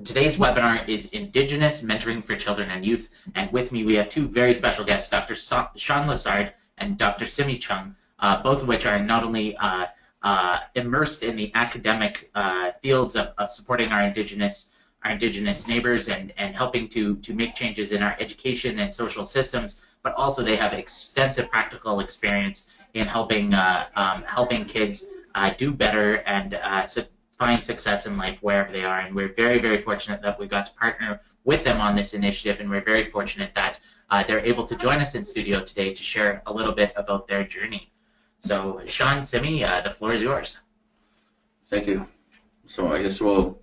Today's webinar is Indigenous Mentoring for Children and Youth, and with me we have two very special guests, Dr. Sean Lessard and Dr. Simmee Chung, both of which are not only immersed in the academic fields of supporting our Indigenous neighbors and helping to make changes in our education and social systems, but also they have extensive practical experience in helping kids do better and find success in life wherever they are. And we're very, very fortunate that we got to partner with them on this initiative, and we're very fortunate that they're able to join us in studio today to share a little bit about their journey. So Sean, Simmee, the floor is yours. Thank you. So I guess we'll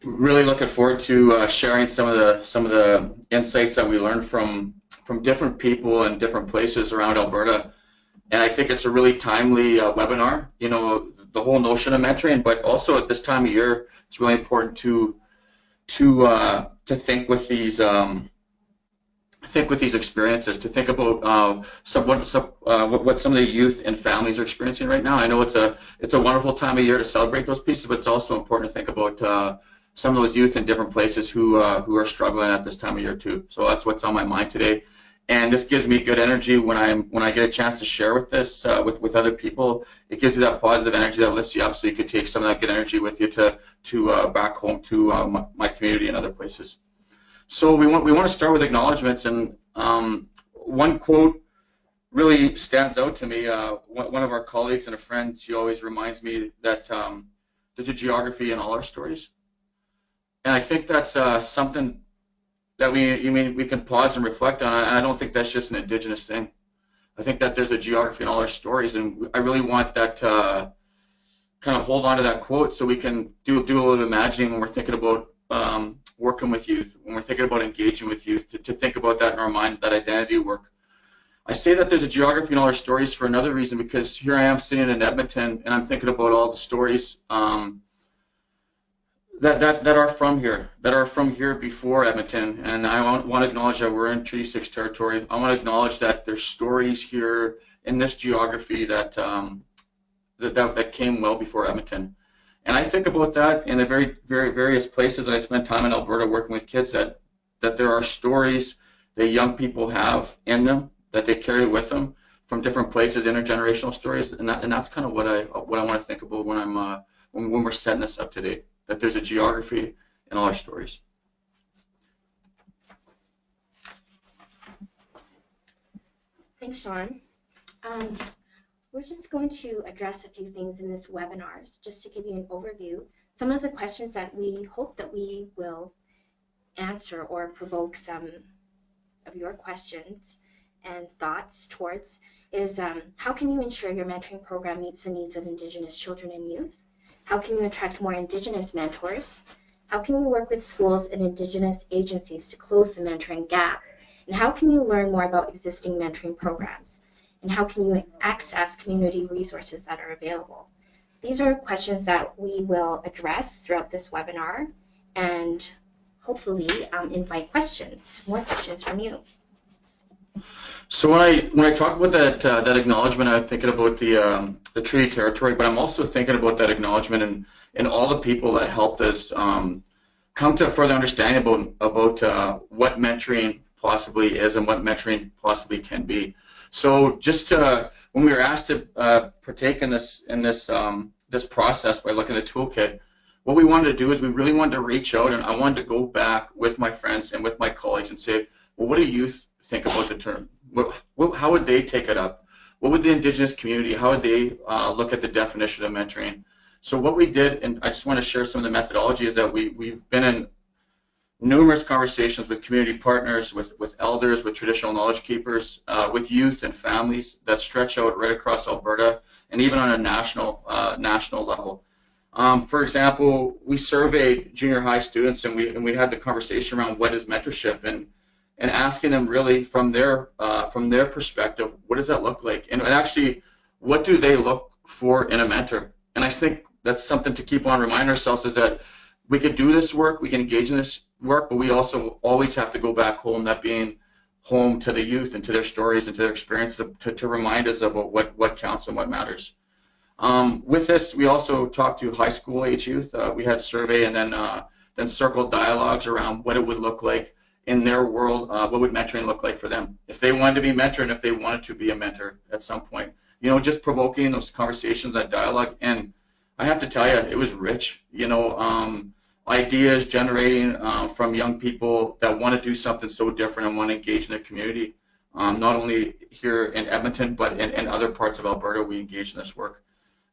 really looking forward to sharing some of the insights that we learned from different people in different places around Alberta. And I think it's a really timely webinar. You know, the whole notion of mentoring, but also at this time of year, it's really important to think with these experiences, to think about what some of the youth and families are experiencing right now. I know it's a wonderful time of year to celebrate those pieces, but it's also important to think about some of those youth in different places who are struggling at this time of year too. So that's what's on my mind today. And this gives me good energy when I get a chance to share with this with other people. It gives you that positive energy that lifts you up, so you could take some of that good energy with you to back home to my community and other places. So we want to start with acknowledgements, and one quote really stands out to me. One of our colleagues and a friend, she always reminds me that there's a geography in all our stories, and I think that's something that we can pause and reflect on, and I don't think that's just an Indigenous thing. I think that there's a geography in all our stories, and I really want that kind of hold on to that quote so we can do a little imagining when we're thinking about working with youth, when we're thinking about engaging with youth, to think about that in our mind, that identity work. I say that there's a geography in all our stories for another reason, because here I am sitting in Edmonton, and I'm thinking about all the stories that are from here, before Edmonton, and I want to acknowledge that we're in Treaty 6 territory. I want to acknowledge that there's stories here in this geography that came well before Edmonton, and I think about that in the very various places that I spend time in Alberta working with kids, that there are stories that young people have in them, that they carry with them from different places, intergenerational stories, and that's kind of what I want to think about when we're setting this up today. That there's a geography in all our stories. Thanks, Sean. We're just going to address a few things in this webinar, just to give you an overview. Some of the questions that we hope that we will answer or provoke some of your questions and thoughts towards is how can you ensure your mentoring program meets the needs of Indigenous children and youth? How can you attract more Indigenous mentors? How can you work with schools and Indigenous agencies to close the mentoring gap? And how can you learn more about existing mentoring programs? And how can you access community resources that are available? These are questions that we will address throughout this webinar, and hopefully invite more questions from you. So when I talk about that acknowledgement, I'm thinking about the treaty territory, but I'm also thinking about that acknowledgement and all the people that helped us come to a further understanding about what mentoring possibly is and what mentoring possibly can be. So just when we were asked to partake in this process by looking at the toolkit, what we wanted to do is we really wanted to reach out, and I wanted to go back with my friends and with my colleagues and say, well, what do youth think about the term? How would they take it up? What would the Indigenous community, how would they look at the definition of mentoring? So what we did, and I just want to share some of the methodology, is that we've been in numerous conversations with community partners, with elders, with traditional knowledge keepers, with youth and families that stretch out right across Alberta, and even on a national level. For example, we surveyed junior high students, and we had the conversation around what is mentorship, and asking them really from their perspective, what does that look like, and actually, what do they look for in a mentor? And I think that's something to keep on reminding ourselves, is that we could do this work, we can engage in this work, but we also always have to go back home, that being home to the youth and to their stories and to their experience, to remind us about what counts and what matters. With this, we also talked to high school age youth. We had a survey, and then then circle dialogues around what it would look like in their world. What would mentoring look like for them if they wanted to be mentored, and if they wanted to be a mentor at some point. You know, just provoking those conversations, that dialogue. And I have to tell you, it was rich. You know, ideas generating from young people that want to do something so different and want to engage in the community. Not only here in Edmonton, but in other parts of Alberta, we engage in this work.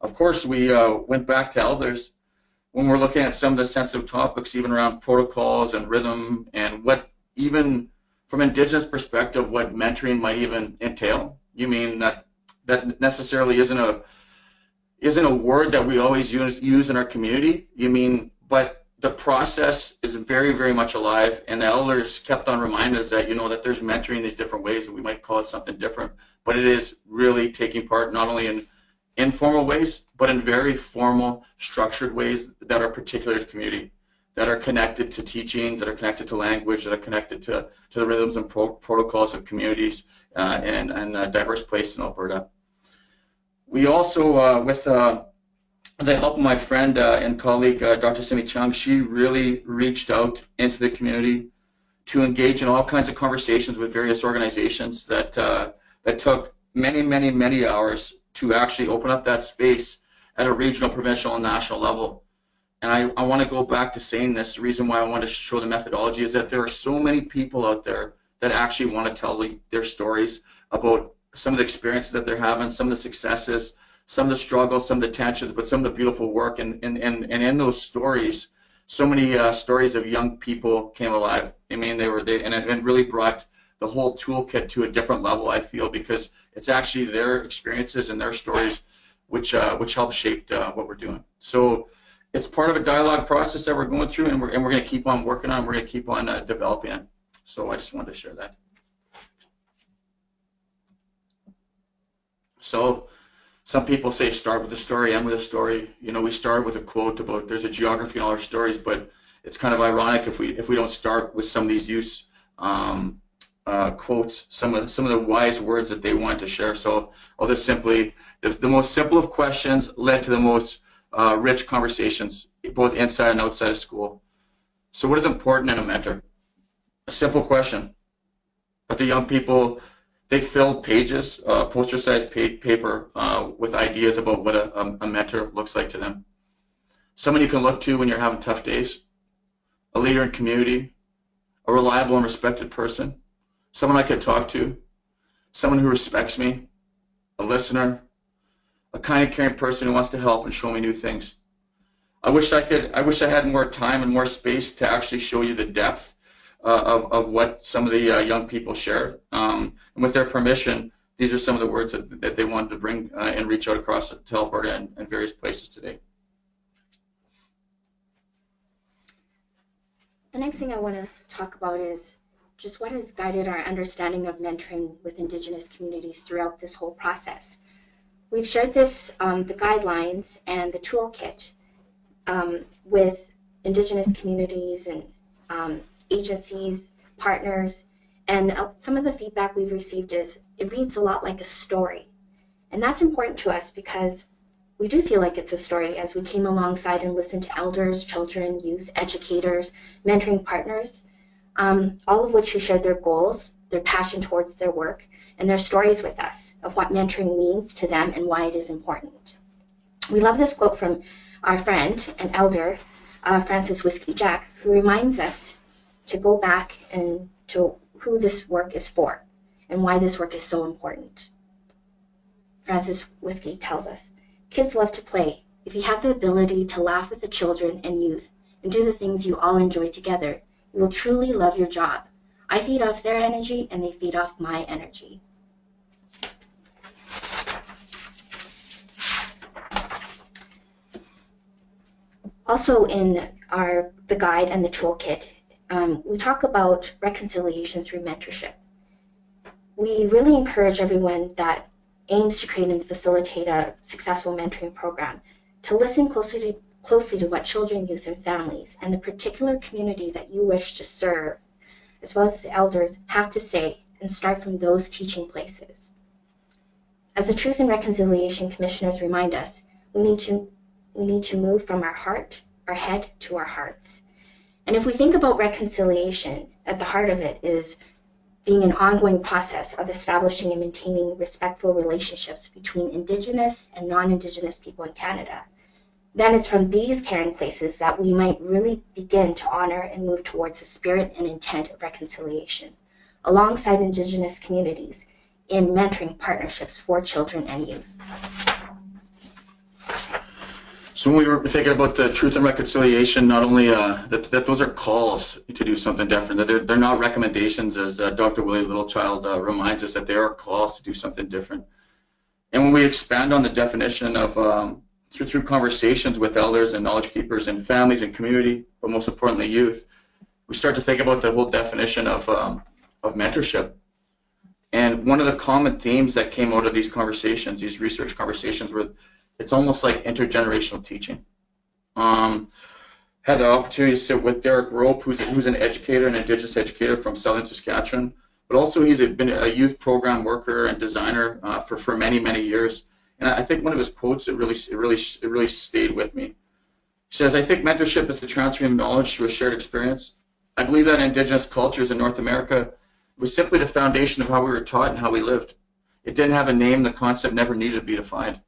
Of course, we went back to elders when we're looking at some of the sensitive topics, even around protocols and rhythm, and what, even from Indigenous perspective, what mentoring might even entail. You mean that necessarily isn't a word that we always use in our community. You mean, but the process is very, very much alive, and the elders kept on reminding us that, you know, that there's mentoring in these different ways, and we might call it something different, but it is really taking part not only in informal ways, but in very formal, structured ways that are particular to the community, that are connected to teachings, that are connected to language, that are connected to the rhythms and protocols of communities and diverse places in Alberta. We also, with the help of my friend and colleague, Dr. Simmee Chung, she really reached out into the community to engage in all kinds of conversations with various organizations that took many, many, many hours to actually open up that space at a regional, provincial, and national level. And I want to go back to saying this. The reason why I want to show the methodology is that there are so many people out there that actually want to tell their stories about some of the experiences that they're having, some of the successes, some of the struggles, some of the tensions, but some of the beautiful work. And in those stories, so many stories of young people came alive. I mean, and it really brought the whole toolkit to a different level, I feel, because it's actually their experiences and their stories which help shape what we're doing. So it's part of a dialogue process that we're going through, and we're going to keep on working on. We're going to keep on developing it. So I just wanted to share that. So some people say start with the story, end with a story. You know, we start with a quote about there's a geography in all our stories, but it's kind of ironic if we don't start with some of these use quotes, some of the wise words that they want to share. So I'll just simply, the most simple of questions led to the most rich conversations, both inside and outside of school. So what is important in a mentor? A simple question. But the young people, they filled pages, poster-sized paper with ideas about what a mentor looks like to them. Someone you can look to when you're having tough days, a leader in community, a reliable and respected person, someone I could talk to, someone who respects me, a listener, a kind and caring person who wants to help and show me new things. I wish I had more time and more space to actually show you the depth of what some of the young people shared. And with their permission, these are some of the words that they wanted to bring and reach out across to Alberta and various places today. The next thing I want to talk about is just what has guided our understanding of mentoring with Indigenous communities throughout this whole process. We've shared this, the guidelines and the toolkit with Indigenous communities and agencies, partners, and some of the feedback we've received is it reads a lot like a story. And that's important to us because we do feel like it's a story as we came alongside and listened to elders, children, youth, educators, mentoring partners, all of which who shared their goals, their passion towards their work, and their stories with us of what mentoring means to them and why it is important. We love this quote from our friend and elder, Francis Whiskey Jack, who reminds us to go back and to who this work is for and why this work is so important. Francis Whiskey tells us, kids love to play. If you have the ability to laugh with the children and youth and do the things you all enjoy together, you will truly love your job. I feed off their energy and they feed off my energy. Also in the guide and the toolkit, we talk about reconciliation through mentorship. We really encourage everyone that aims to create and facilitate a successful mentoring program to listen closely to what children, youth, and families and the particular community that you wish to serve, as well as the elders, have to say and start from those teaching places. As the Truth and Reconciliation Commissioners remind us, we need to move from our head to our hearts. And if we think about reconciliation, at the heart of it is being an ongoing process of establishing and maintaining respectful relationships between Indigenous and non-Indigenous people in Canada. Then it's from these caring places that we might really begin to honor and move towards the spirit and intent of reconciliation, alongside Indigenous communities in mentoring partnerships for children and youth. So when we were thinking about the truth and reconciliation, not only that those are calls to do something different, that they're not recommendations, as Dr. Willie Littlechild reminds us, that they are calls to do something different. And when we expand on the definition of through conversations with elders and knowledge keepers and families and community, but most importantly youth, we start to think about the whole definition of mentorship. And one of the common themes that came out of these conversations, these research conversations, were it's almost like intergenerational teaching. Had the opportunity to sit with Derek Rope, who's an educator, an Indigenous educator from Southern Saskatchewan, but also he's been a youth program worker and designer for many, many years. And I think one of his quotes that really stayed with me. He says, "I think mentorship is the transferring of knowledge through a shared experience. I believe that Indigenous cultures in North America was simply the foundation of how we were taught and how we lived. It didn't have a name. The concept never needed to be defined."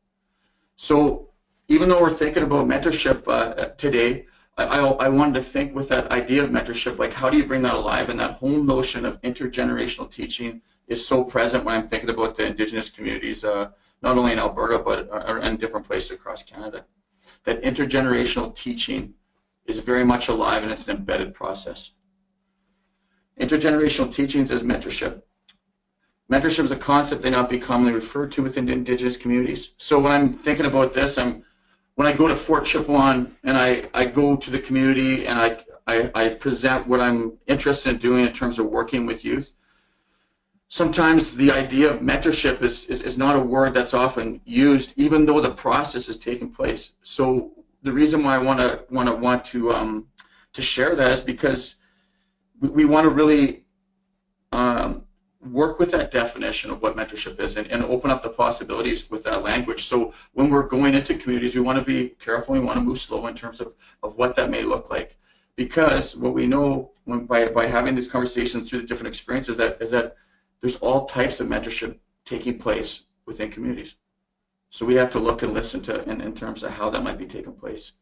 So even though we're thinking about mentorship today, I wanted to think with that idea of mentorship, like how do you bring that alive? And that whole notion of intergenerational teaching is so present when I'm thinking about the Indigenous communities, not only in Alberta, but in different places across Canada. That intergenerational teaching is very much alive, and it's an embedded process. Intergenerational teachings is mentorship. Mentorship is a concept that not be commonly referred to within Indigenous communities. So when I'm thinking about this, when I go to Fort Chipewyan and I go to the community and I present what I'm interested in doing in terms of working with youth, sometimes the idea of mentorship is not a word that's often used, even though the process is taking place. So the reason why I want to share that is because we want to really work with that definition of what mentorship is and open up the possibilities with that language. So when we're going into communities, we want to be careful, we want to move slow in terms of what that may look like. Because what we know by having these conversations through the different experiences is that there's all types of mentorship taking place within communities. So we have to look and listen to in terms of how that might be taking place.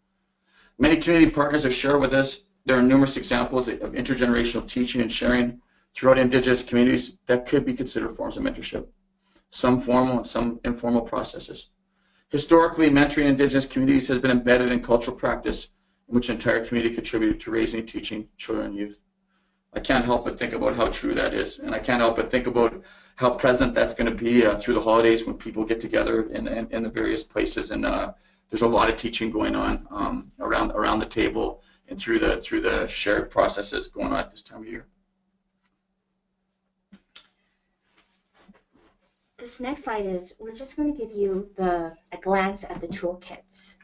Many community partners have shared with us there are numerous examples of intergenerational teaching and sharing throughout Indigenous communities that could be considered forms of mentorship, some formal and some informal processes. Historically, mentoring Indigenous communities has been embedded in cultural practice in which the entire community contributed to raising and teaching children and youth. I can't help but think about how true that is, and I can't help but think about how present that's going to be through the holidays when people get together in the various places, and there's a lot of teaching going on around the table and through the shared processes going on at this time of year. This next slide is, we're just going to give you a glance at the toolkits,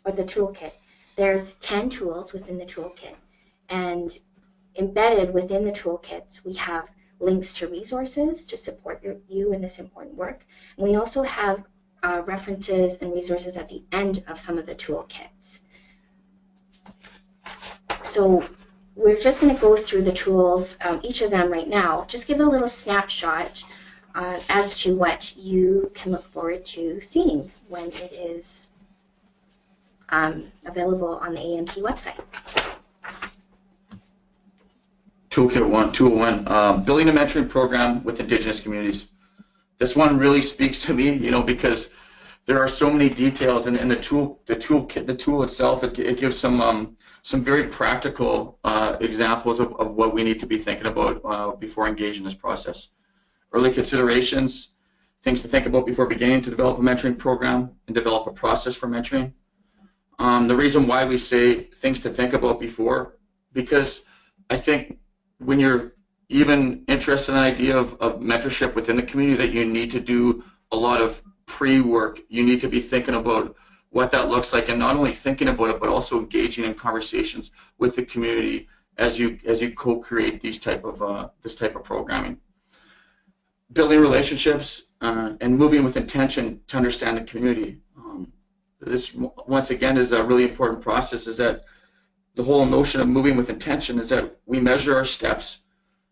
or the toolkit. There's 10 tools within the toolkit, and embedded within the toolkits, we have links to resources to support you in this important work. And we also have references and resources at the end of some of the toolkits. So we're just going to go through the tools, each of them right now, just give a little snapshot as to what you can look forward to seeing when it is available on the AMP website. Toolkit 1, Tool 1, building a mentoring program with Indigenous communities. This one really speaks to me, because there are so many details, and the tool itself, it gives some very practical examples of what we need to be thinking about before engaging this process. Early considerations, things to think about before beginning to develop a mentoring program and develop a process for mentoring. The reason why we say things to think about before, because I think when you're even interested in the idea of mentorship within the community, that you need to do a lot of pre-work. You need to be thinking about what that looks like, and not only thinking about it, but also engaging in conversations with the community as you co-create this type of programming. Building relationships and moving with intention to understand the community. This once again is a really important process. Is that the whole notion of moving with intention is that we measure our steps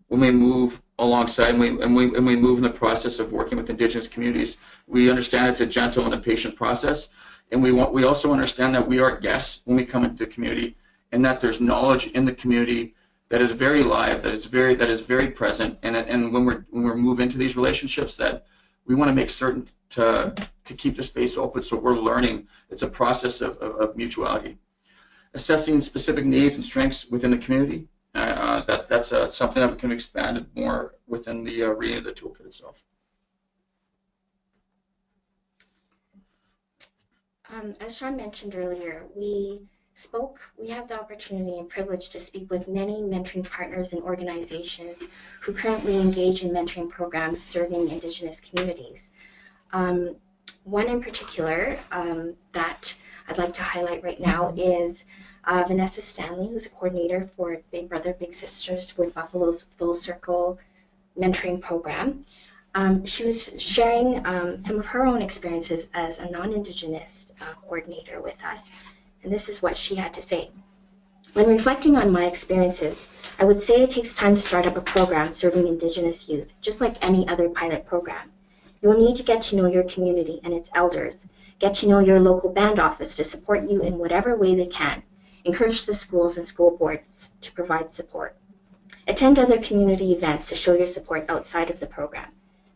when we move alongside and we move in the process of working with Indigenous communities. We understand it's a gentle and a patient process, and we also understand that we are guests when we come into the community, and that there's knowledge in the community that is very live, that is very present, and when we move into these relationships, that we want to make certain to keep the space open so we're learning. It's a process of mutuality. Assessing specific needs and strengths within the community. That's something that we can expand more within the reading of the toolkit itself. As Sean mentioned earlier, we have the opportunity and privilege to speak with many mentoring partners and organizations who currently engage in mentoring programs serving Indigenous communities. One in particular that I'd like to highlight right now is Vanessa Stanley, who's a coordinator for Big Brother Big Sisters Wood Buffalo's Full Circle mentoring program. She was sharing some of her own experiences as a non-Indigenous coordinator with us, and this is what she had to say. When reflecting on my experiences, I would say it takes time to start up a program serving Indigenous youth, just like any other pilot program. You will need to get to know your community and its elders, get to know your local band office to support you in whatever way they can, encourage the schools and school boards to provide support. Attend other community events to show your support outside of the program.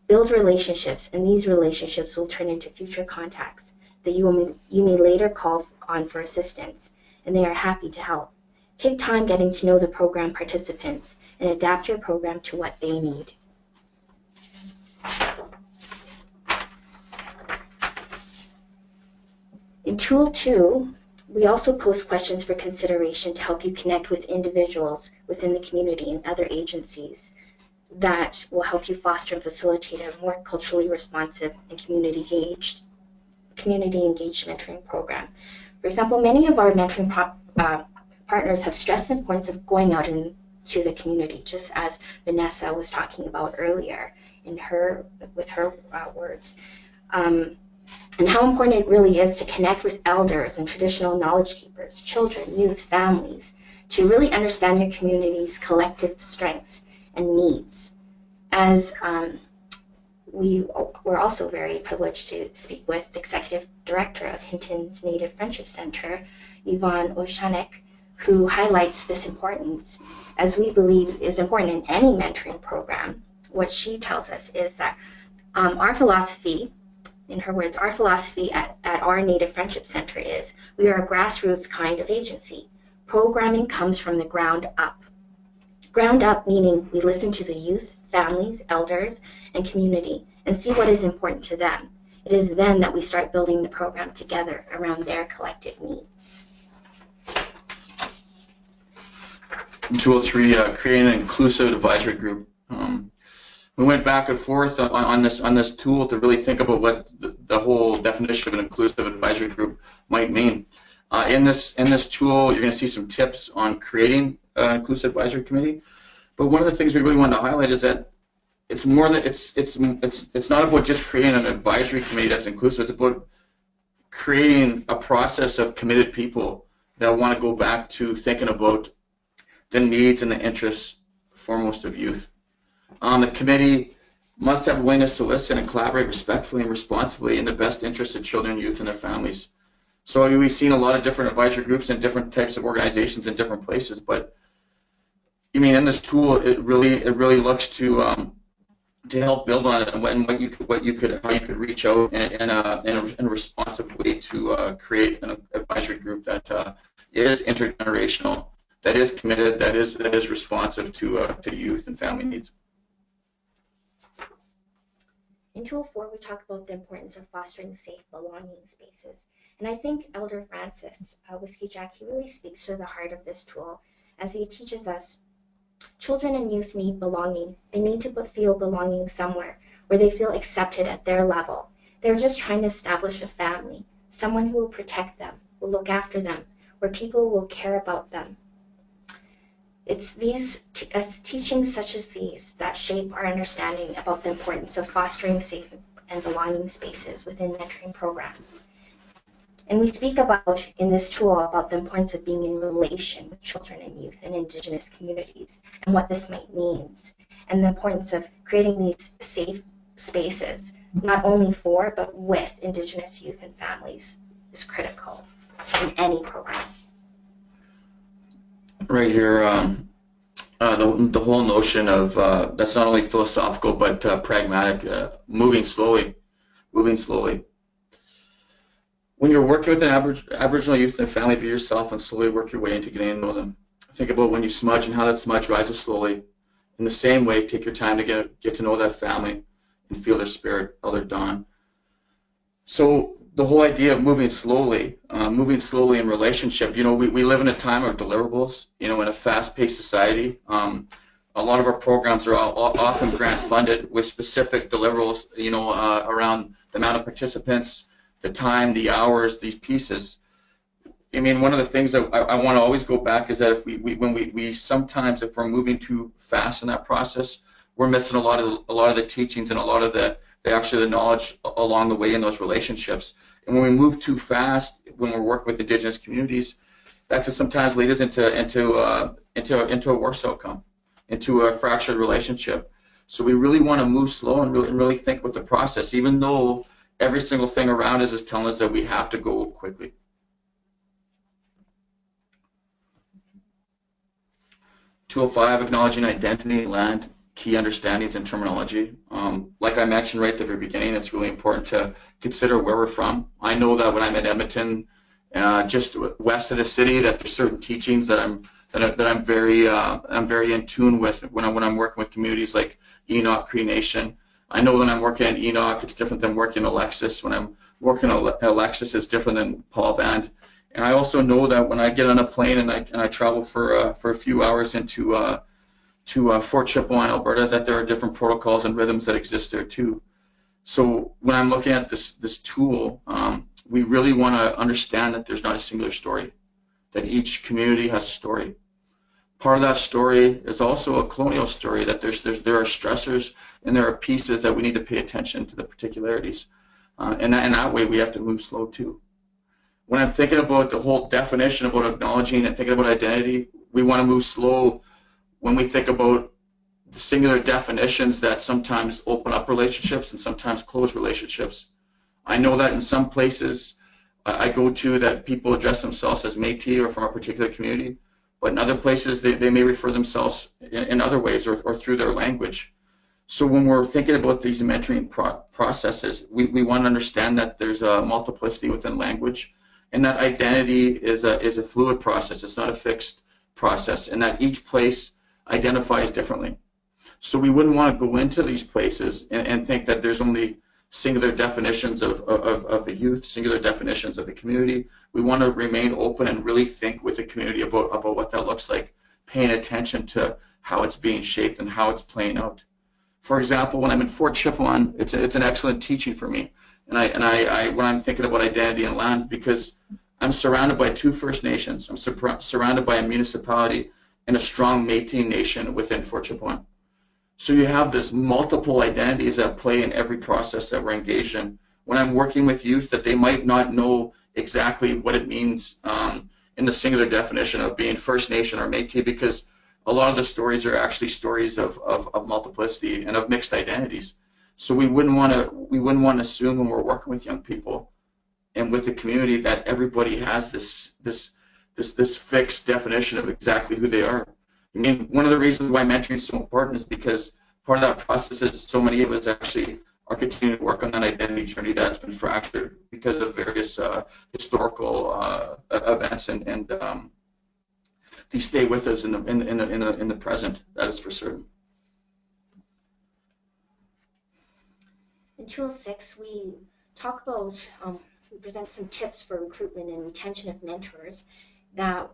Build relationships, and these relationships will turn into future contacts that you may later call on for assistance, and they are happy to help. Take time getting to know the program participants and adapt your program to what they need. In Tool 2, we also post questions for consideration to help you connect with individuals within the community and other agencies that will help you foster and facilitate a more culturally responsive and community engaged mentoring program. For example, many of our mentoring partners have stressed the importance of going out into the community, just as Vanessa was talking about earlier with her words. And how important it really is to connect with elders and traditional knowledge keepers, children, youth, families, to really understand your community's collective strengths and needs. As we were also very privileged to speak with the Executive Director of Hinton's Native Friendship Center, Yvonne Oshanek, who highlights this importance, as we believe is important in any mentoring program. What she tells us is that our philosophy, in her words, our philosophy at our Native Friendship Center is we are a grassroots kind of agency. Programming comes from the ground up. Ground up meaning we listen to the youth, families, elders, and community and see what is important to them. It is then that we start building the program together around their collective needs. Tool 3, creating an inclusive advisory group. We went back and forth on this tool to really think about what the whole definition of an inclusive advisory group might mean. In this tool, you're going to see some tips on creating an inclusive advisory committee. But one of the things we really wanted to highlight is that it's more than it's not about just creating an advisory committee that's inclusive. It's about creating a process of committed people that want to go back to thinking about the needs and the interests foremost of youth. The committee must have a willingness to listen and collaborate respectfully and responsibly in the best interest of children, youth, and their families. So we've seen a lot of different advisory groups and different types of organizations in different places, but I mean, in this tool, it really looks to help build on it and how you could reach out in a responsive way to create an advisory group that is intergenerational, that is committed, that is responsive to youth and family needs. In Tool 4, we talk about the importance of fostering safe, belonging spaces. And I think Elder Francis Whiskey Jack, he really speaks to the heart of this tool as he teaches us children and youth need belonging. They need to feel belonging somewhere where they feel accepted at their level. They're just trying to establish a family, someone who will protect them, will look after them, where people will care about them. It's these teachings such as these that shape our understanding about the importance of fostering safe and belonging spaces within mentoring programs. And we speak about in this tool about the importance of being in relation with children and youth in Indigenous communities and what this might means, and the importance of creating these safe spaces, not only for but with Indigenous youth and families, is critical in any program. Right here, the whole notion of that's not only philosophical but pragmatic, moving slowly. When you're working with an Aboriginal youth and family, be yourself and slowly work your way into getting to know them. Think about when you smudge and how that smudge rises slowly. In the same way, take your time to get to know that family and feel their spirit, how they're dawn. So the whole idea of moving slowly in relationship, you know, we live in a time of deliverables, you know, in a fast-paced society. A lot of our programs are often grant funded with specific deliverables, you know, around the amount of participants, the time, the hours, these pieces. I mean, one of the things that I want to always go back is that if we sometimes, if we're moving too fast in that process, we're missing a lot of the teachings and a lot of the knowledge along the way in those relationships. And when we move too fast, when we're working with Indigenous communities, that can sometimes lead us into a worse outcome, into a fractured relationship. So we really want to move slow and really think about the process, even though every single thing around us is telling us that we have to go quickly. Tool 5, acknowledging identity, land, key understandings and terminology. Like I mentioned right at the very beginning, it's really important to consider where we're from. I know that when I'm in Edmonton, just west of the city, that there's certain teachings that I'm very in tune with when I'm working with communities like Enoch, Cree Nation. I know when I'm working at Enoch, it's different than working at Alexis. When I'm working at Alexis, it's different than Paul Band. And I also know that when I get on a plane and I travel for a few hours into to Fort Chipewyan, Alberta, that there are different protocols and rhythms that exist there too. So when I'm looking at this tool, we really want to understand that there's not a singular story, that each community has a story. Part of that story is also a colonial story, that there are stressors and there are pieces that we need to pay attention to the particularities. And that way we have to move slow too. When I'm thinking about the whole definition about acknowledging and thinking about identity, we want to move slow when we think about the singular definitions that sometimes open up relationships and sometimes close relationships. I know that in some places I go to that people address themselves as Métis or from a particular community, but in other places they may refer themselves in other ways or through their language. So when we're thinking about these mentoring processes, we want to understand that there's a multiplicity within language, and that identity is a fluid process. It's not a fixed process, and that each place identifies differently. So we wouldn't want to go into these places and think that there's only singular definitions of the youth, singular definitions of the community. We want to remain open and really think with the community about what that looks like, paying attention to how it's being shaped and how it's playing out. For example, when I'm in Fort Chipewyan, it's an excellent teaching for me. And I when I'm thinking about identity and land, because I'm surrounded by 2 First Nations. I'm surrounded by a municipality and a strong Métis nation within Fort Chipewyan. So you have this multiple identities that play in every process that we're engaged in. When I'm working with youth, that they might not know exactly what it means in the singular definition of being First Nation or Métis, because a lot of the stories are actually stories of multiplicity and of mixed identities. So we wouldn't want to assume when we're working with young people and with the community that everybody has this fixed definition of exactly who they are. I mean, one of the reasons why mentoring is so important is because part of that process is so many of us actually are continuing to work on that identity journey that's been fractured because of various historical events, and these stay with us in the present. That is for certain. In Tool 6, we talk about, we present some tips for recruitment and retention of mentors that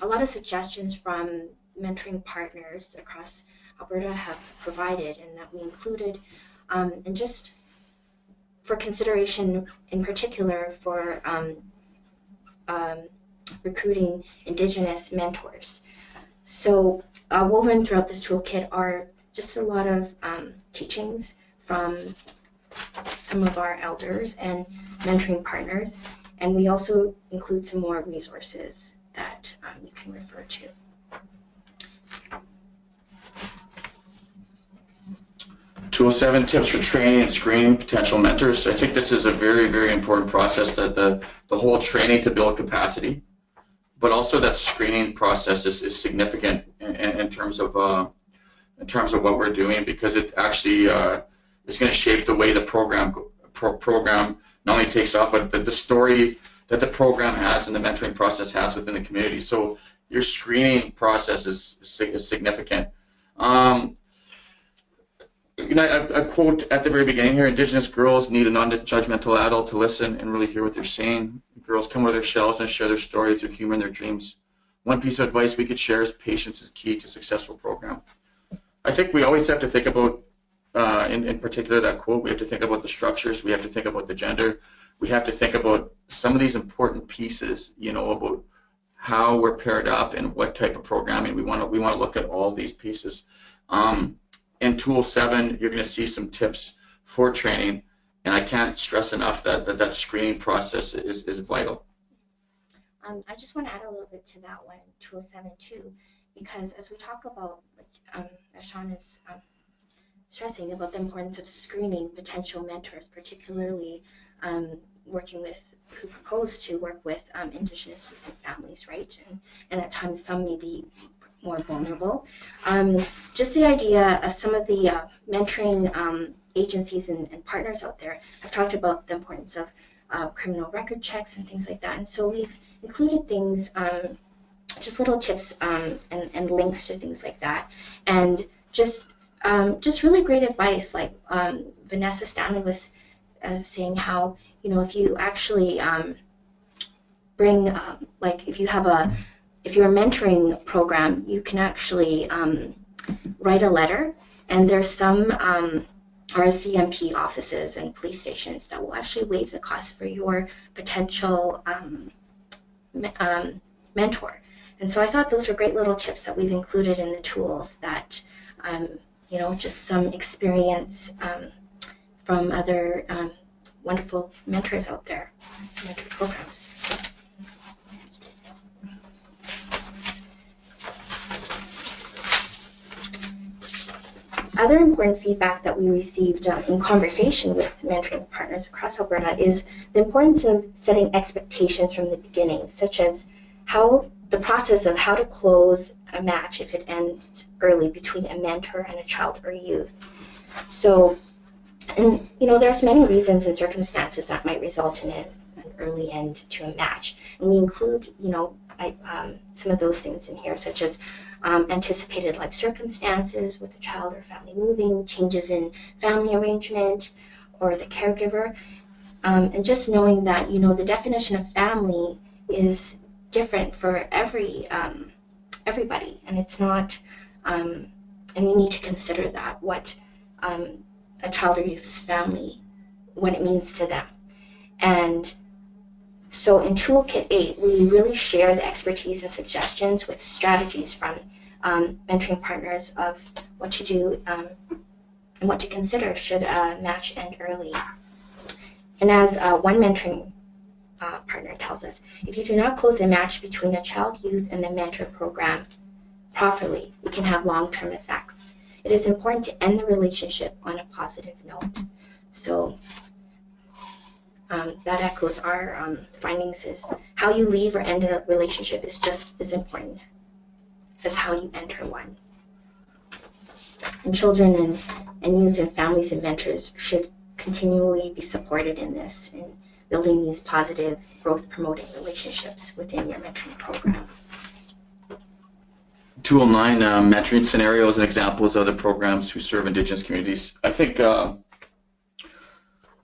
a lot of suggestions from mentoring partners across Alberta have provided, and that we included, and just for consideration in particular for recruiting Indigenous mentors. So woven throughout this toolkit are just a lot of teachings from some of our elders and mentoring partners, And we also include some more resources that you can refer to. Tool 7, tips for training and screening potential mentors. I think this is a very, very important process, that the whole training to build capacity, but also that screening process is significant in terms of what we're doing, because it actually is going to shape the way the program not only takes off, but the story that the program has and the mentoring process has within the community. So your screening process is significant. A quote at the very beginning here: Indigenous girls need a non-judgmental adult to listen and really hear what they're saying. Girls come out of their shells and share their stories, their humor, and their dreams. One piece of advice we could share is patience is key to a successful program. I think we always have to think about, in particular that quote, we have to think about the structures, we have to think about the gender, we have to think about some of these important pieces, about how we're paired up and what type of programming we want to look at all these pieces. In Tool 7, you're going to see some tips for training, and I can't stress enough that screening process is vital. I just want to add a little bit to that one, Tool 7 too, because as we talk about, as Sean is stressing about the importance of screening potential mentors, particularly working with, who propose to work with Indigenous youth and families, right? And at times some may be more vulnerable. Just the idea of some of the mentoring agencies and partners out there have talked about the importance of criminal record checks and things like that. And so we've included things, just little tips and links to things like that. And just really great advice, like Vanessa Stanley was saying how, if you actually bring, if you're a mentoring program, you can actually write a letter, and there's some RCMP offices and police stations that will actually waive the cost for your potential mentor. And so I thought those were great little tips that we've included in the tools that, just some experience from other wonderful mentors out there, mentor programs. Other important feedback that we received in conversation with mentoring partners across Alberta is the importance of setting expectations from the beginning, such as how the process of how to close a match if it ends early between a mentor and a child or youth. So, and there's many reasons and circumstances that might result in an early end to a match, and we include some of those things in here, such as anticipated life circumstances with the child or family moving, changes in family arrangement or the caregiver, and just knowing that the definition of family is different for everybody, and it's not, and we need to consider that, what a child or youth's family, what it means to them. And so in Toolkit 8, we really share the expertise and suggestions with strategies from mentoring partners of what to do and what to consider should a match end early. And as one mentoring partner tells us, if you do not close a match between a child, youth, and the mentor program properly, it can have long-term effects. It is important to end the relationship on a positive note. So that echoes our findings, is how you leave or end a relationship is just as important as how you enter one. And children and youth and families and mentors should continually be supported in this, in building these positive growth promoting relationships within your mentoring program. Tool 9, mentoring scenarios and examples of other programs who serve Indigenous communities. I think one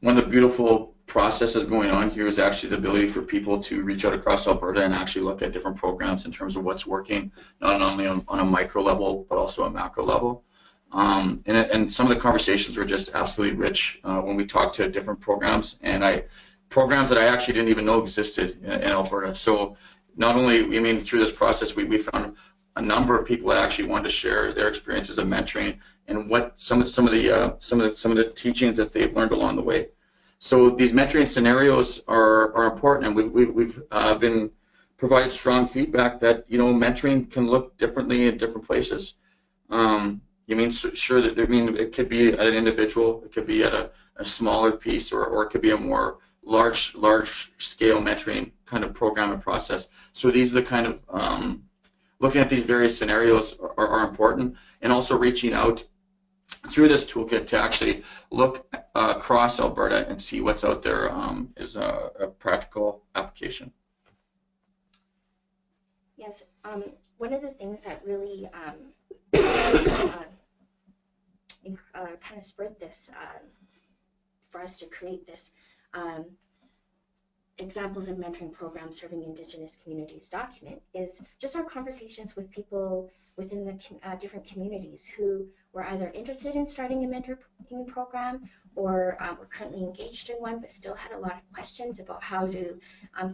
of the beautiful processes going on here is actually the ability for people to reach out across Alberta and actually look at different programs in terms of what's working, not only on a micro level, but also a macro level. And some of the conversations were just absolutely rich when we talked to different programs, and programs that I actually didn't even know existed in Alberta. So not only, through this process, we found a number of people that actually wanted to share their experiences of mentoring and what some of the teachings that they've learned along the way. So these mentoring scenarios are important, and we've been provided strong feedback that, you know, mentoring can look differently in different places. You mean, sure, that, I mean, it could be at an individual, it could be at a smaller piece, or it could be a more large scale mentoring kind of program and process. So these are the kind of looking at these various scenarios are important, and also reaching out through this toolkit to actually look across Alberta and see what's out there is a practical application. Yes, one of the things that really kind of spurred this for us to create this examples of mentoring programs serving Indigenous communities document is just our conversations with people within the different communities who were either interested in starting a mentoring program or were currently engaged in one but still had a lot of questions about how to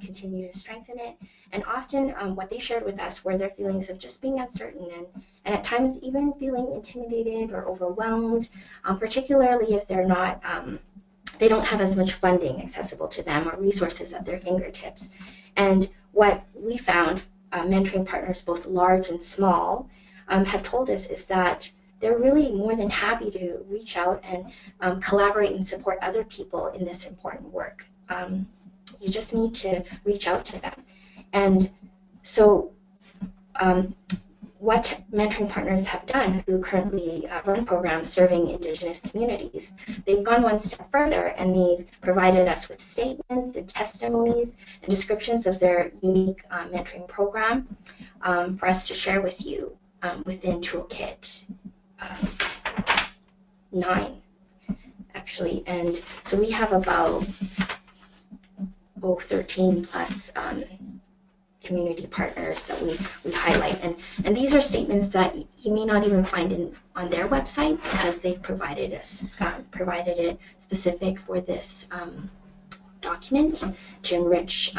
continue to strengthen it. And often what they shared with us were their feelings of just being uncertain and at times even feeling intimidated or overwhelmed, particularly if they're not they don't have as much funding accessible to them or resources at their fingertips. And what we found, mentoring partners, both large and small, have told us is that they're really more than happy to reach out and collaborate and support other people in this important work. You just need to reach out to them. And so what mentoring partners have done who currently run programs serving Indigenous communities, they've gone one step further and they've provided us with statements and testimonies and descriptions of their unique mentoring program for us to share with you within Toolkit 9, actually. And so we have about 13 plus community partners that we highlight, and these are statements that you may not even find on their website because they've provided it specific for this document to enrich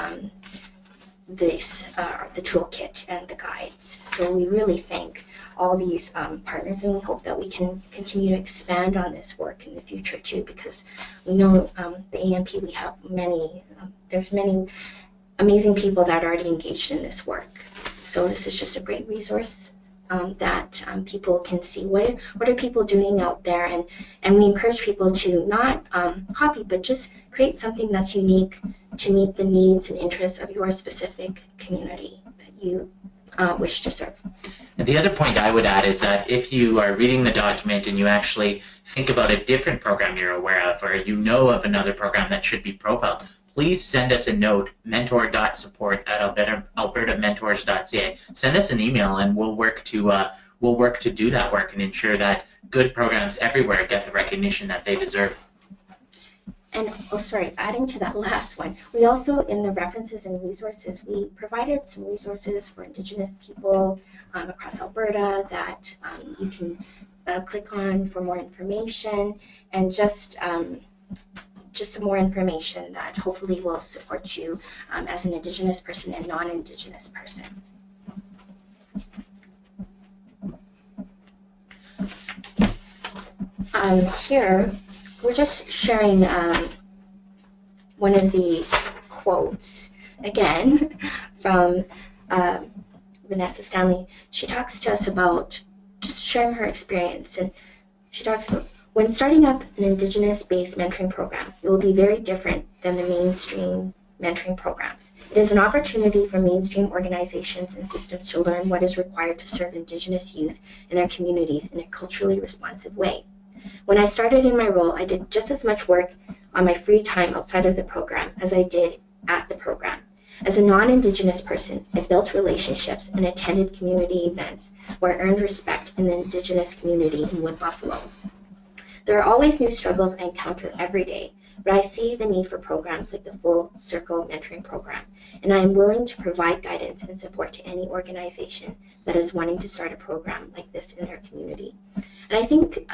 the toolkit and the guides. So we really thank all these partners, and we hope that we can continue to expand on this work in the future too, because we know the AMP, we have there's many amazing people that are already engaged in this work. So this is just a great resource that people can see what are people doing out there, and we encourage people to not copy, but just create something that's unique to meet the needs and interests of your specific community that you wish to serve. And the other point I would add is that if you are reading the document and you actually think about a different program you're aware of, or you know of another program that should be profiled, please send us a note, mentor.support@albertamentors.ca. Send us an email, and we'll work to do that work and ensure that good programs everywhere get the recognition that they deserve. And adding to that last one, we also, in the references and resources, we provided some resources for Indigenous people across Alberta that you can click on for more information, and just some more information that hopefully will support you as an Indigenous person and non-Indigenous person. Here, we're just sharing one of the quotes, again, from Vanessa Stanley. She talks to us about just sharing her experience, and she talks about, when starting up an Indigenous-based mentoring program, it will be very different than the mainstream mentoring programs. It is an opportunity for mainstream organizations and systems to learn what is required to serve Indigenous youth and their communities in a culturally responsive way. When I started in my role, I did just as much work on my free time outside of the program as I did at the program. As a non-Indigenous person, I built relationships and attended community events where I earned respect in the Indigenous community in Wood Buffalo. There are always new struggles I encounter every day, but I see the need for programs like the Full Circle Mentoring Program, and I am willing to provide guidance and support to any organization that is wanting to start a program like this in their community. And I think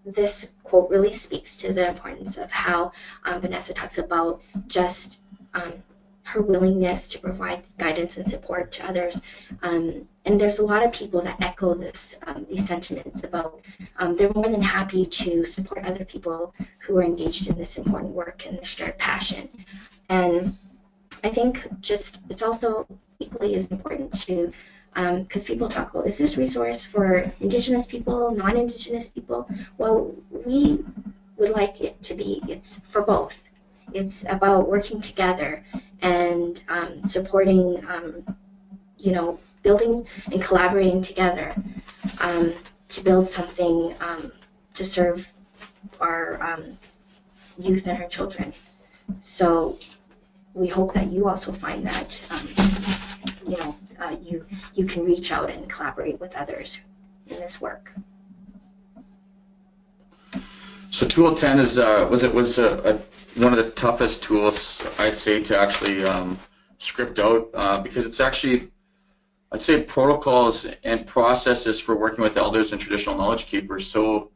this quote really speaks to the importance of how Vanessa talks about just her willingness to provide guidance and support to others. And there's a lot of people that echo these sentiments about they're more than happy to support other people who are engaged in this important work and their shared passion. And I think it's also equally as important to, because people talk about, is this resource for Indigenous people, non-Indigenous people? Well, we would like it to be, it's for both. It's about working together and supporting, building and collaborating together to build something to serve our youth and our children. So we hope that you also find that you can reach out and collaborate with others in this work. So Tool 10 is was one of the toughest tools, I'd say, to actually script out because it's actually, I'd say, protocols and processes for working with elders and traditional knowledge keepers. So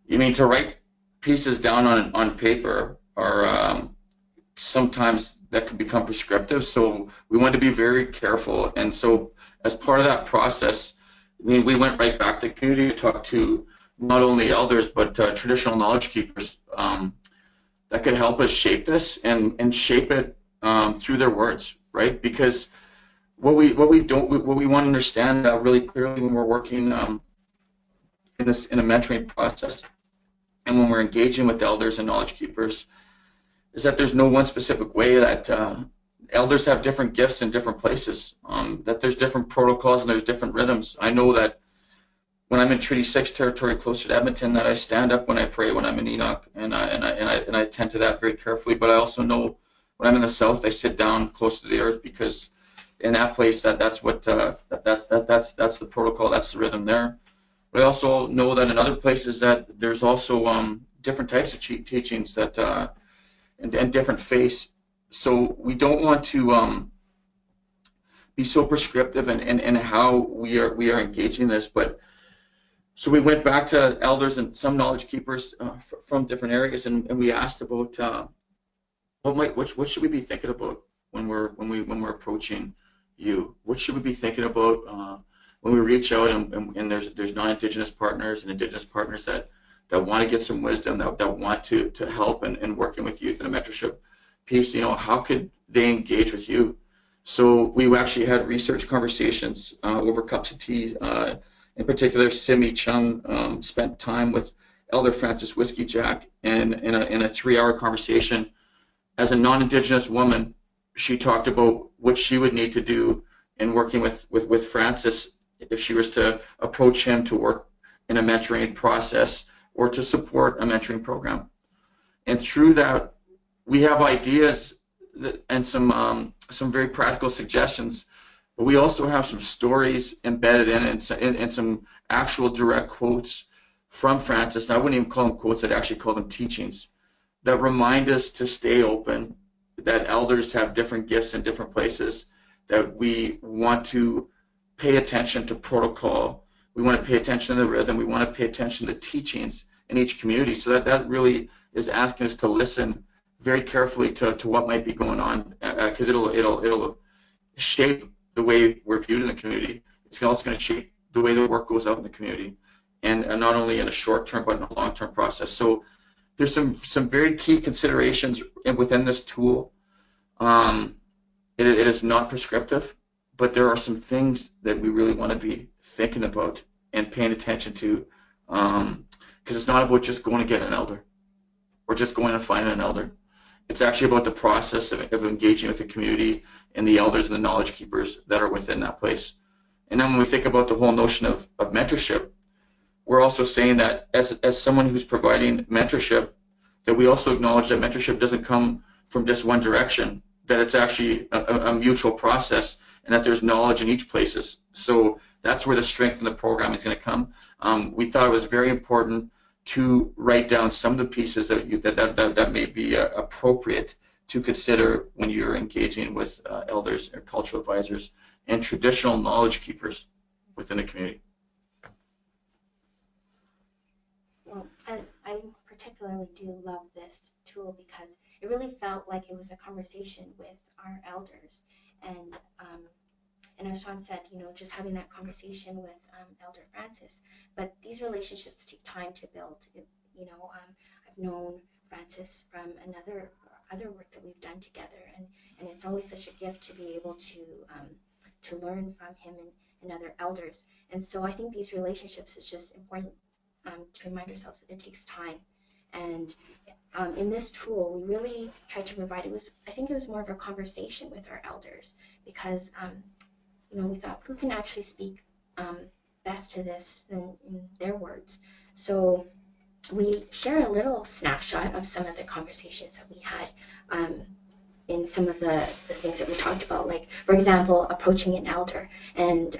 you mean to write pieces down on paper or sometimes that can become prescriptive, so we want to be very careful. And so as part of that process, I mean, we went right back to the community to talk to not only elders but traditional knowledge keepers that could help us shape this and shape it through their words, right? Because what we want to understand really clearly when we're working in a mentoring process and when we're engaging with elders and knowledge keepers is that there's no one specific way, that elders have different gifts in different places, that there's different protocols and there's different rhythms. I know that when I'm in Treaty 6 territory closer to Edmonton, that I stand up when I pray when I'm in Enoch, and I attend to that very carefully. But I also know when I'm in the south, I sit down close to the earth, because in that place that's the protocol, that's the rhythm there. But I also know that in other places that there's also different types of teachings that and different faiths. So we don't want to be so prescriptive in how we are engaging this. But so we went back to elders and some knowledge keepers from different areas, and we asked about what should we be thinking about when we're approaching you? What should we be thinking about when we reach out and there's non-Indigenous partners and Indigenous partners that want to get some wisdom, that want to help in working with youth in a mentorship piece? How could they engage with you? So we actually had research conversations over cups of tea. In particular, Simmee Chung spent time with Elder Francis Whiskey Jack, and in a 3-hour conversation, as a non-Indigenous woman, she talked about what she would need to do in working with Francis if she was to approach him to work in a mentoring process or to support a mentoring program. And through that, we have ideas and some very practical suggestions, but we also have some stories embedded in it and some actual direct quotes from Francis. And I wouldn't even call them quotes, I'd actually call them teachings that remind us to stay open, that elders have different gifts in different places, that we want to pay attention to protocol, we want to pay attention to the rhythm, we want to pay attention to teachings in each community. So that really is asking us to listen very carefully to what might be going on, because it'll shape the way we're viewed in the community. It's also going to shape the way the work goes out in the community, and not only in a short term but in a long term process. So there's some very key considerations within this tool. It is not prescriptive, but there are some things that we really want to be thinking about and paying attention to, because it's not about just going to get an elder or just going to find an elder. It's actually about the process of engaging with the community and the elders and the knowledge keepers that are within that place. And then when we think about the whole notion of mentorship, we're also saying that as someone who's providing mentorship, that we also acknowledge that mentorship doesn't come from just one direction, that it's actually a mutual process, and that there's knowledge in each places. So that's where the strength in the program is going to come. We thought it was very important to write down some of the pieces that may be appropriate to consider when you're engaging with elders or cultural advisors and traditional knowledge keepers within the community. Well, I particularly do love this tool because it really felt like it was a conversation with our elders. And as Sean said, just having that conversation with Elder Francis. But these relationships take time to build. I've known Francis from other work that we've done together, and it's always such a gift to be able to learn from him and other elders. And so I think these relationships is just important to remind ourselves that it takes time. And in this tool, we really tried to provide, I think it was more of a conversation with our elders, because we thought, who can actually speak best to this than in their words? So we share a little snapshot of some of the conversations that we had in some of the things that we talked about, like, for example, approaching an elder. And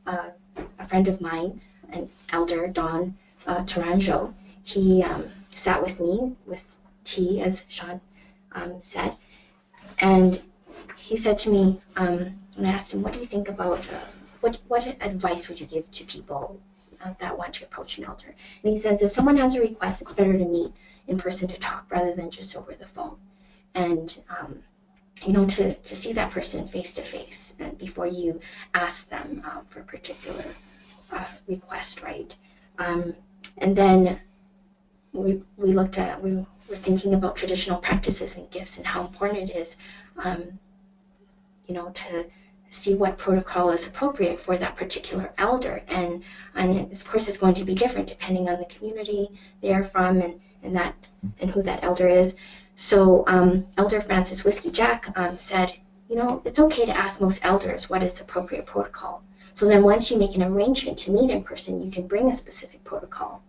a friend of mine, an elder, Don Taranjo, he sat with me with tea, as Sean said, and he said to me, and I asked him, what do you think about, what advice would you give to people that want to approach an elder? And he says, if someone has a request, it's better to meet in person to talk rather than just over the phone. And, to see that person face to face before you ask them for a particular request, right? And then we were thinking about traditional practices and gifts and how important it is, to see what protocol is appropriate for that particular elder. And of course, it's going to be different depending on the community they are from and who that elder is. So Elder Francis Whiskey Jack said, it's okay to ask most elders what is appropriate protocol. So then once you make an arrangement to meet in person, you can bring a specific protocol.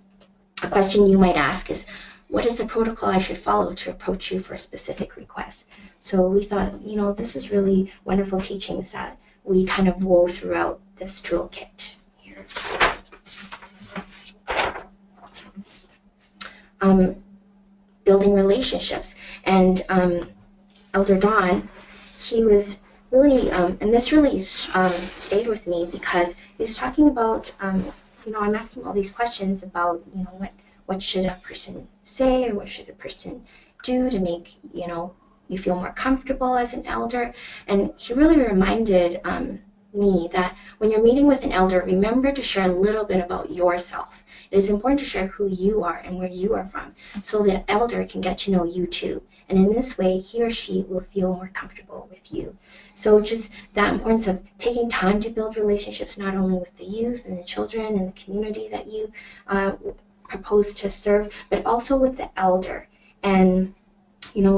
A question you might ask is, what is the protocol I should follow to approach you for a specific request? So we thought, this is really wonderful teachings that we kind of wove throughout this toolkit here. Building relationships. And Elder Don, he was really, and this really stayed with me because he was talking about, I'm asking all these questions about, what should a person say or what should a person do to make, you feel more comfortable as an elder. And he really reminded me that when you're meeting with an elder, remember to share a little bit about yourself. It is important to share who you are and where you are from so the elder can get to know you too. And in this way, he or she will feel more comfortable with you. So just that importance of taking time to build relationships, not only with the youth and the children and the community that you propose to serve, but also with the elder. And,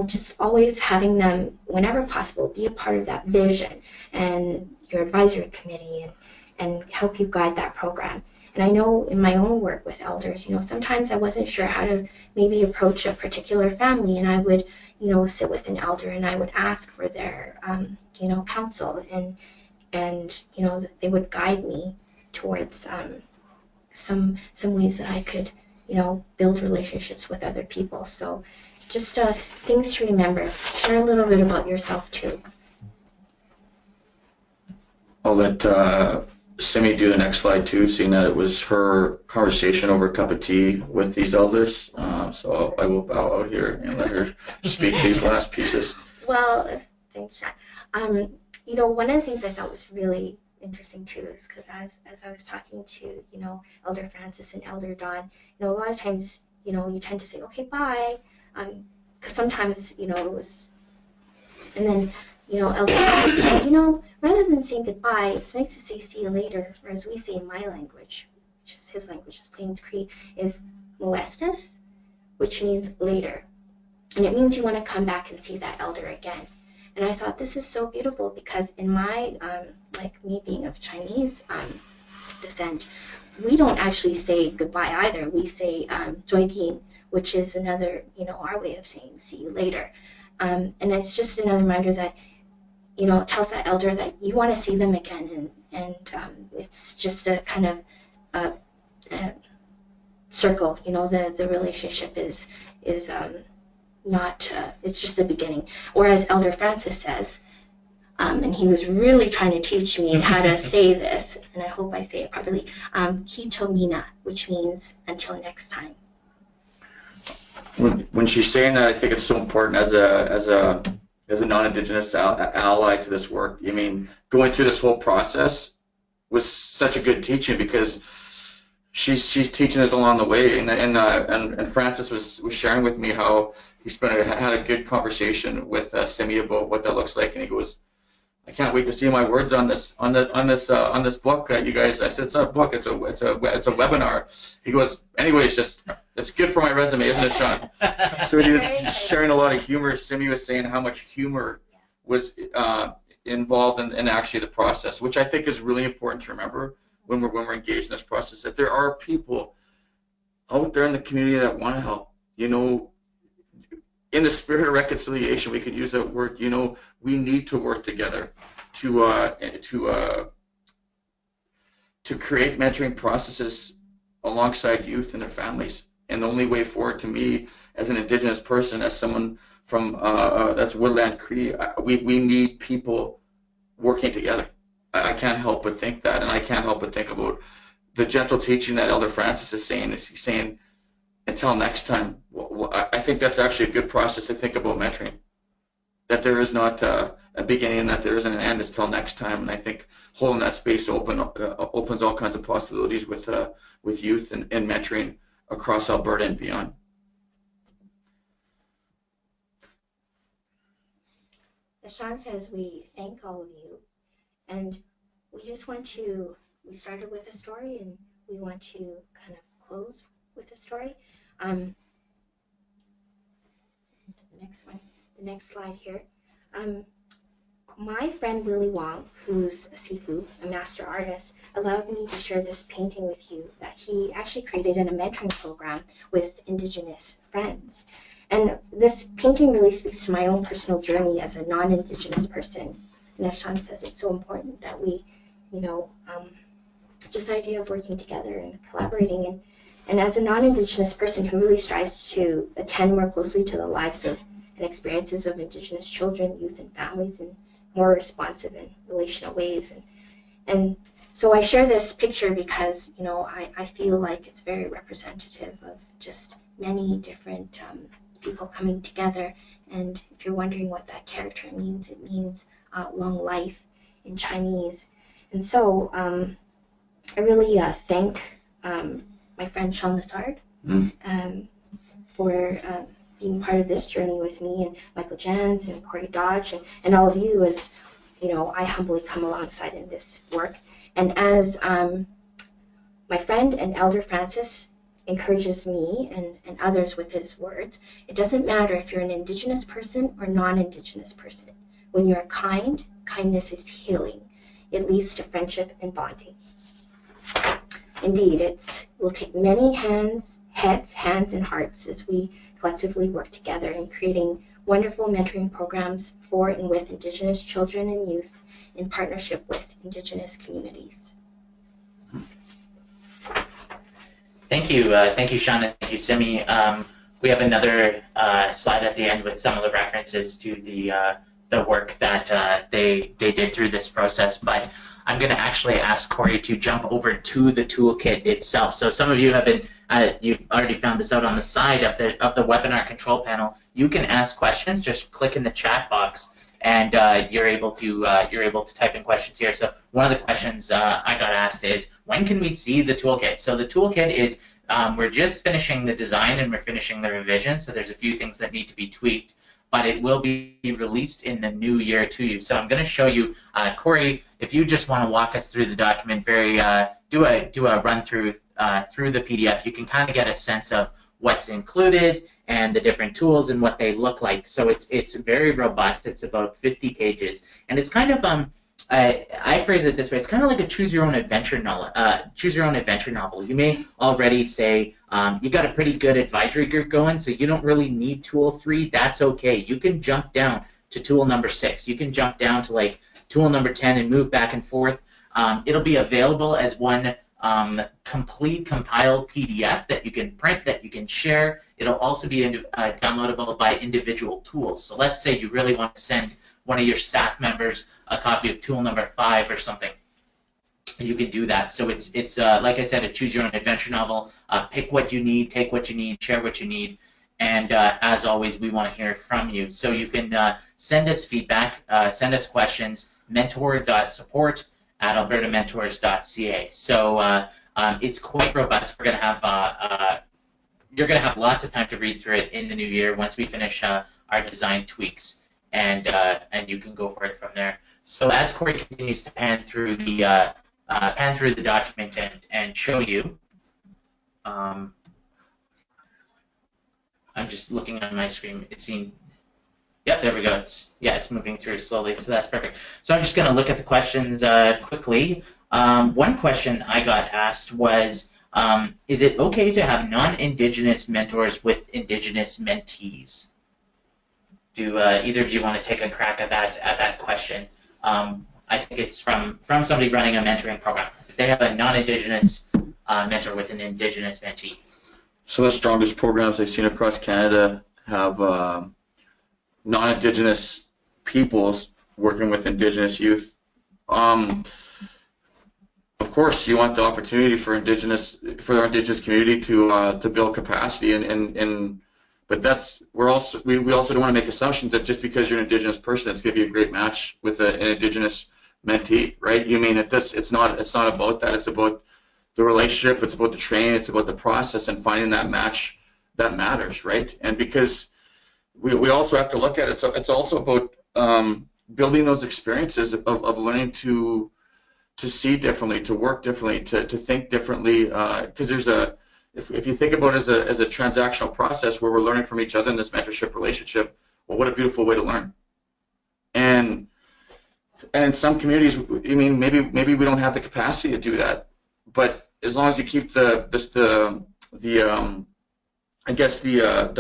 just always having them, whenever possible, be a part of that vision and your advisory committee and help you guide that program. And I know in my own work with elders, sometimes I wasn't sure how to maybe approach a particular family, and I would, sit with an elder and I would ask for their, counsel, and they would guide me towards some ways that I could, build relationships with other people. So just things to remember. Share a little bit about yourself too. I'll let Simmee do the next slide too, seeing that it was her conversation over a cup of tea with these elders. So I will bow out here and let her speak these last pieces. Well, thanks, Sean. One of the things I thought was really interesting too is because as I was talking to, Elder Francis and Elder Don, a lot of times, you tend to say, okay, bye. Because sometimes, it was, and then, Elder Francis said, rather than saying goodbye, it's nice to say see you later, or as we say in my language, which is his language, is Plains Cree, is moestas, which means later. And it means you want to come back and see that elder again. And I thought this is so beautiful because in my, like me being of Chinese descent, we don't actually say goodbye either. We say joigin, which is another, our way of saying see you later. And it's just another reminder that, it tells that elder that you want to see them again. And it's just a kind of circle, the relationship is not, it's just the beginning. Or as Elder Francis says, and he was really trying to teach me how to say this, and I hope I say it properly, Kito Mina, which means until next time. when she's saying that, I think it's so important as a non-Indigenous ally to this work. I mean, going through this whole process was such a good teaching because she's teaching us along the way. And Francis was sharing with me how he had a good conversation with Simmee about what that looks like, and he goes, I can't wait to see my words on this book, you guys. I said it's not a book, it's a webinar. He goes, anyway, it's good for my resume, isn't it, Sean? So he was sharing a lot of humor. Simmee was saying how much humor was involved in actually the process, which I think is really important to remember when we're engaged in this process. That there are people out there in the community that want to help. You know, in the spirit of reconciliation, we can use that word. You know, we need to work together to create mentoring processes alongside youth and their families. And the only way forward, to me, as an Indigenous person, as someone from that's Woodland Cree, we need people working together. I can't help but think that, and I can't help but think about the gentle teaching that Elder Francis is saying. He's saying, until next time. I think that's actually a good process to think about mentoring. That there is not a beginning and that there isn't an end. It's till next time. And I think holding that space open opens all kinds of possibilities with youth and mentoring across Alberta and beyond. As Sean says, we thank all of you, and we started with a story, and we want to kind of close with a story. The next slide here. My friend Willie Wong, who's a Sifu, a master artist, allowed me to share this painting with you that he actually created in a mentoring program with Indigenous friends. And this painting really speaks to my own personal journey as a non-Indigenous person. And as Sean says, it's so important that we, just the idea of working together and collaborating. And as a non-Indigenous person who really strives to attend more closely to the lives of and experiences of Indigenous children, youth, and families in more responsive and relational ways. And so I share this picture because, I feel like it's very representative of just many different people coming together. And if you're wondering what that character means, it means long life in Chinese. And so I really thank my friend Sean Lessard for being part of this journey with me, and Michael Jans and Corey Dodge and all of you as, I humbly come alongside in this work. And as my friend and Elder Francis encourages me and others with his words, it doesn't matter if you're an Indigenous person or non-Indigenous person. When you're kind, kindness is healing. It leads to friendship and bonding. Indeed, it will take many heads, hands, and hearts as we collectively work together in creating wonderful mentoring programs for and with Indigenous children and youth in partnership with Indigenous communities. Thank you, Sean, and thank you, Simmee. We have another slide at the end with some of the references to the work that they did through this process, but I'm going to actually ask Corey to jump over to the toolkit itself. So some of you have been, you've already found this out on the side of the webinar control panel. You can ask questions. Just click in the chat box, and you're able to type in questions here. So one of the questions I got asked is, when can we see the toolkit? So the toolkit is, we're just finishing the design and we're finishing the revision. So there's a few things that need to be tweaked, but it will be released in the new year to you. So I'm going to show you, Corey, if you just want to walk us through the document, do a run through through the PDF. You can kind of get a sense of what's included and the different tools and what they look like. So it's very robust. It's about 50 pages, and it's kind of I phrase it this way: it's kind of like a choose your own adventure novel. You may already say you got a pretty good advisory group going, so you don't really need tool 3. That's okay. You can jump down to tool number 6. You can jump down to like tool number 10 and move back and forth. It'll be available as one complete compiled PDF that you can print, that you can share. It'll also be downloadable by individual tools. So let's say you really want to send one of your staff members a copy of tool number 5 or something. you can do that. So it's like I said, a choose your own adventure novel. Pick what you need, take what you need, share what you need, and as always, we want to hear from you. So you can send us feedback, send us questions, mentor.support@albertamentors.ca. So it's quite robust. We're going to have you're going to have lots of time to read through it in the new year once we finish our design tweaks, and you can go for it from there. So as Corey continues to pan through the document and show you, I'm just looking on my screen. It seemed, yeah, there we go. It's moving through slowly, so that's perfect. So I'm just going to look at the questions quickly. One question I got asked was, is it okay to have non-Indigenous mentors with Indigenous mentees? Do either of you want to take a crack at that question? I think it's from somebody running a mentoring program. If they have a non-Indigenous mentor with an Indigenous mentee. So the strongest programs I've seen across Canada have non-Indigenous peoples working with Indigenous youth. Of course, you want the opportunity for our Indigenous community to build capacity, but we also don't want to make assumptions that just because you're an Indigenous person, it's going to be a great match with an Indigenous mentee, right? You mean it's not about that. It's about the relationship. It's about the training. It's about the process and finding that match that matters, right? And because we also have to look at it. So it's also about building those experiences of learning to see differently, to work differently, to think differently. Because if you think about it as a transactional process where we're learning from each other in this mentorship relationship, well, what a beautiful way to learn. And in some communities, I mean, maybe we don't have the capacity to do that, but as long as you keep the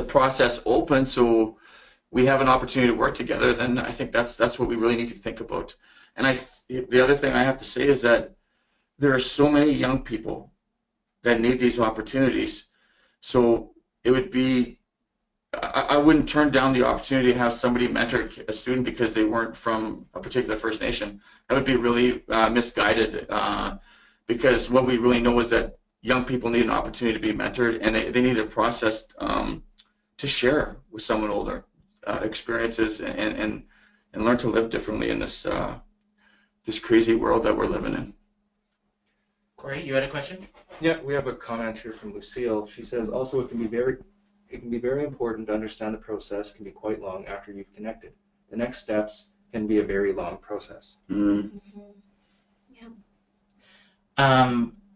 process open, so we have an opportunity to work together, then I think that's what we really need to think about. And the other thing I have to say is that there are so many young people that need these opportunities. So it would be, I wouldn't turn down the opportunity to have somebody mentor a student because they weren't from a particular First Nation. That would be really misguided, because what we really know is that young people need an opportunity to be mentored, and they need a process to share with someone older experiences and learn to live differently in this crazy world that we're living in. Corey, you had a question? Yeah, we have a comment here from Lucille. She says, also it can be very important to understand the process can be quite long after you've connected. The next steps can be a very long process. Mm-hmm. Yeah.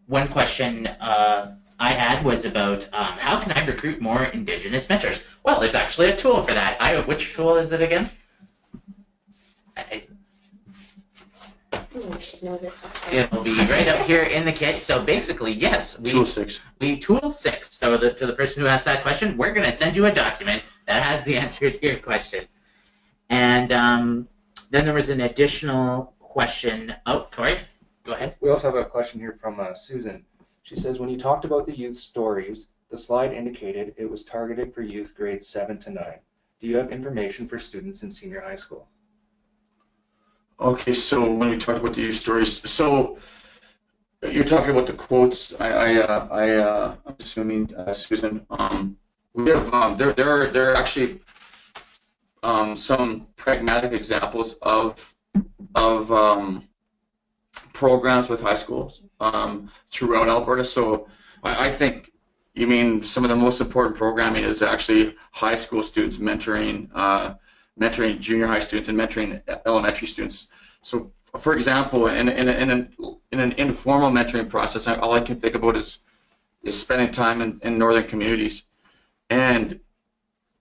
One question I had was about how can I recruit more Indigenous mentors? Well, there's actually a tool for that. Which tool is it again? We should know this one. It'll be right up here in the kit. So basically, yes. Tool 6. Tool 6. So to the person who asked that question, we're going to send you a document that has the answer to your question. And then there was an additional question. Oh, Corey, go ahead. We also have a question here from Susan. She says, when you talked about the youth stories, the slide indicated it was targeted for youth grades 7 to 9. Do you have information for students in senior high school? Okay, so when we talked about the youth stories, so you're talking about the quotes. I'm assuming, Susan. We have there are actually some pragmatic examples of programs with high schools throughout Alberta. So I think you mean some of the most important programming is actually high school students mentoring junior high students and mentoring elementary students. So, for example, in an informal mentoring process, all I can think about is spending time in northern communities. And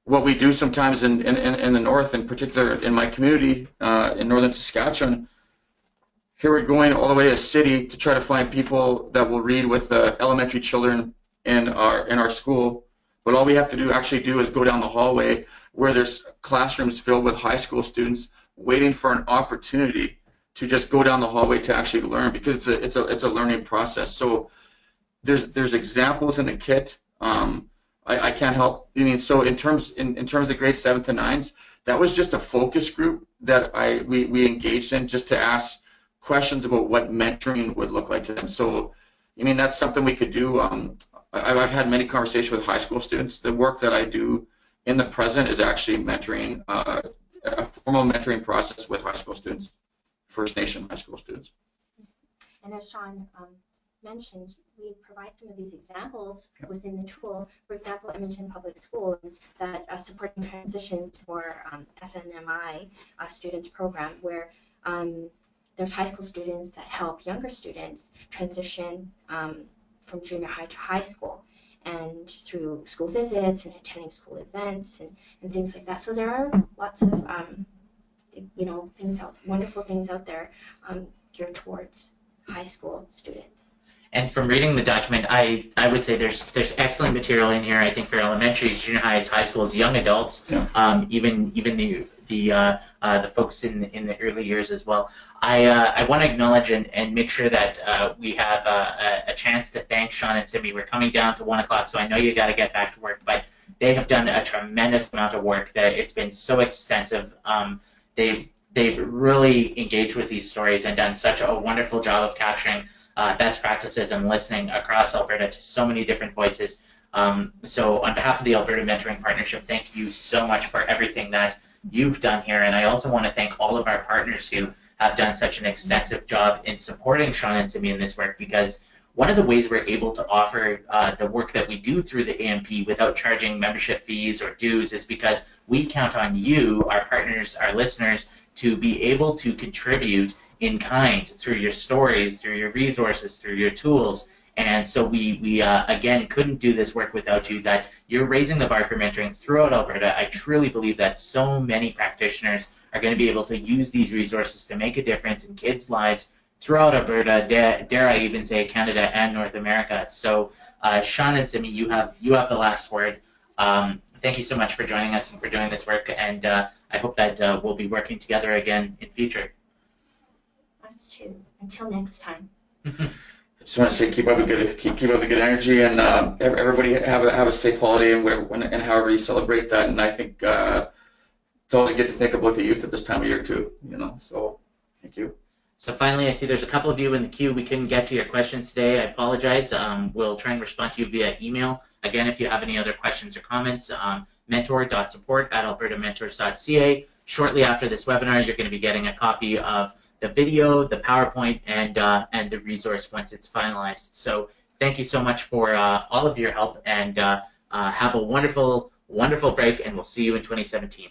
what we do sometimes in the north, in particular in my community in northern Saskatchewan, here we're going all the way to a city to try to find people that will read with elementary children in our school. But all we have to do is go down the hallway where there's classrooms filled with high school students waiting for an opportunity to just go down the hallway to actually learn, because it's a learning process. So there's examples in the kit. I can't help. I mean, so in terms of the grades 7 to 9s, that was just a focus group that we engaged in just to ask questions about what mentoring would look like to them. So, I mean, that's something we could do. I've had many conversations with high school students. The work that I do in the present is actually mentoring, a formal mentoring process with high school students, First Nation high school students. And as Sean mentioned, we provide some of these examples within the tool. For example, Edmonton Public School, that supporting transitions for FNMI students program, where there's high school students that help younger students transition from junior high to high school, and through school visits and attending school events and things like that. So there are lots of wonderful things out there geared towards high school students. And from reading the document, I would say there's excellent material in here. I think for elementaries, junior highs, high schools, young adults, even the folks in the early years as well. I want to acknowledge and make sure that we have a chance to thank Sean and Simmee. We're coming down to 1 o'clock, so I know you got to get back to work, but they have done a tremendous amount of work. That it's been so extensive. They've really engaged with these stories and done such a wonderful job of capturing best practices and listening across Alberta to so many different voices. So on behalf of the Alberta Mentoring Partnership, thank you so much for everything that you've done here. And I also want to thank all of our partners who have done such an extensive job in supporting Sean and Simmee in this work, because one of the ways we're able to offer the work that we do through the AMP without charging membership fees or dues is because we count on you, our partners, our listeners, to be able to contribute in kind through your stories, through your resources, through your tools. And so we again, couldn't do this work without you, that you're raising the bar for mentoring throughout Alberta. I truly believe that so many practitioners are going to be able to use these resources to make a difference in kids' lives throughout Alberta, dare I even say Canada and North America. So Sean and Simmee, you have the last word. Thank you so much for joining us and for doing this work, and I hope that we'll be working together again in future. Us too. Until next time. I just want to say keep up the good energy, and everybody have a safe holiday and however you celebrate that. And I think it's always good to think about the youth at this time of year too. So thank you. So finally, I see there's a couple of you in the queue. We couldn't get to your questions today. I apologize. We'll try and respond to you via email. Again, if you have any other questions or comments, mentor.support@albertamentors.ca. Shortly after this webinar, you're going to be getting a copy of the video, the PowerPoint, and the resource once it's finalized. So thank you so much for all of your help, and have a wonderful, wonderful break, and we'll see you in 2017.